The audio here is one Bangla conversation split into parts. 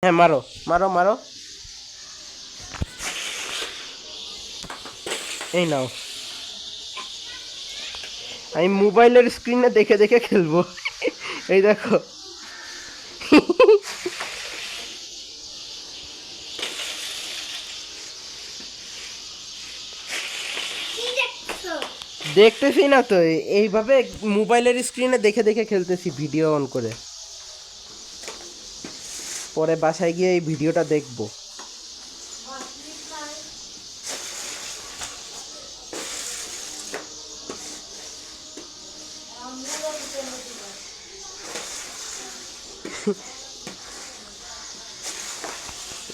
হ্যাঁ মারো মারো মারো, এই নাও। আমি মোবাইলের স্ক্রিনে দেখে দেখে খেলবো। এই দেখো। দেখতেছি না তো, এইভাবে মোবাইলের স্ক্রিনে দেখে দেখে খেলতেছি ভিডিও অন করে। পরে বাসায় গিয়ে এই ভিডিওটা দেখবো।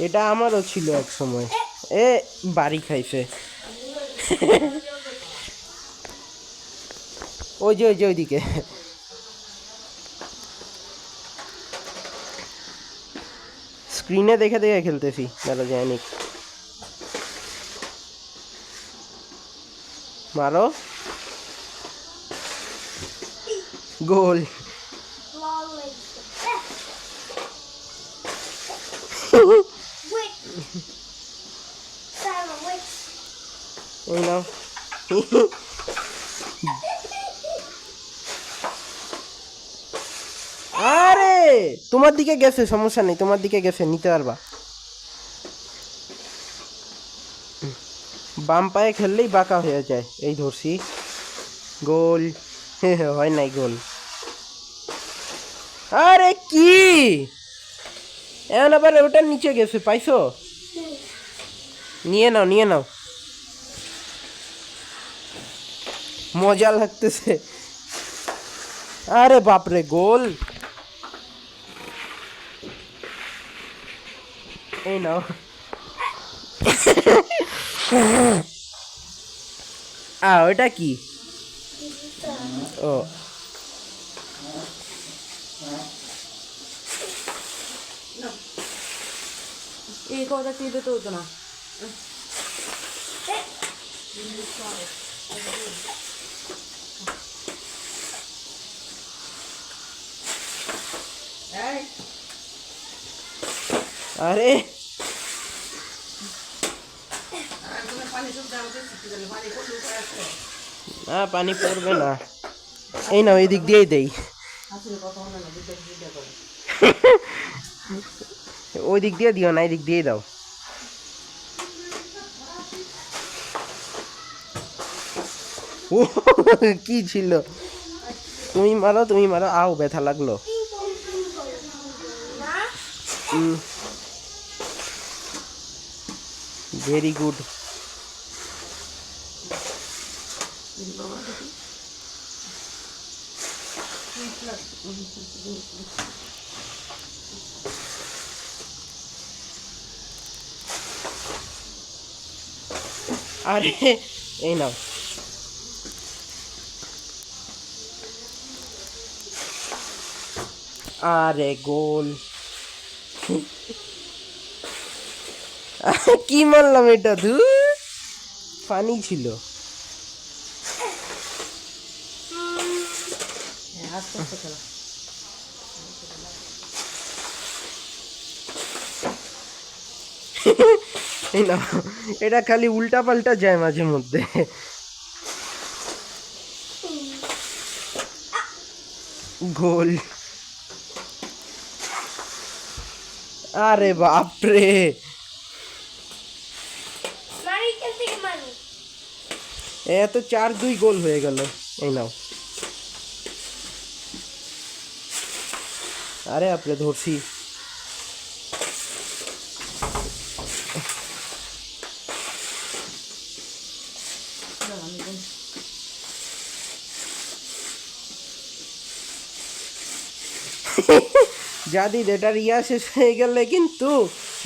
এটা আমারও ছিল এক সময়। এ বাড়ি খাইছে। ওই যে ওই যে ওইদিকে। স্ক্রিনে দেখে দেখে খেলতেছি, দাঁড়া যায়নি। মারো, গোল। এই নাও। আরে তোমার দিকে গেছে, সমস্যা নেই, তোমার দিকে গেছে, নিতে পারবা। বাম পায়ে খেললেই বাঁকা হয়ে যায়। এই ধরছি, গোল। হয় নাই গোল। আরে কি, এখন আবার ওটার নিচে গেছে, পাইছো? নিয়ে নাও নিয়ে নাও, মজা লাগতেছে। আরে বাপরে, গোল। এই নাও। ওটা কি? ও এই কথা কি দিতে হতো না। আরে না, পানি পড়বে না। এই নাও, এই দিক দিয়েই দেই। ওই দিক দিয়ে দিও না, এই দিক দিয়েই দাও। ও কি ছিল? তুমি মারো তুমি মারো, আও ব্যথা লাগলো। Very good. আরে এই নাও। আরে গোল। কি মারলাম এটা, ধুর, পানি ছিল। এই না, এটা খালি উল্টা পাল্টা যায় মাঝে মধ্যে। গোল। আরে বাপরে, এত 4-2 গোল হয়ে গেল। এই নাও। আরে আপরে ধরছি। যাদি এটার শেষ হয়ে গেলে কিন্তু,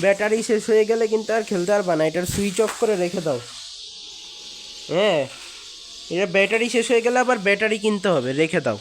ব্যাটারি শেষ হয়ে গেলে কিন্তু আর খেলতে পারবা না। এটার সুইচ অফ করে রেখে দাও। হ্যাঁ, এটা ব্যাটারি শেষ হয়ে গেলে আবার ব্যাটারি কিনতে হবে, রেখে দাও।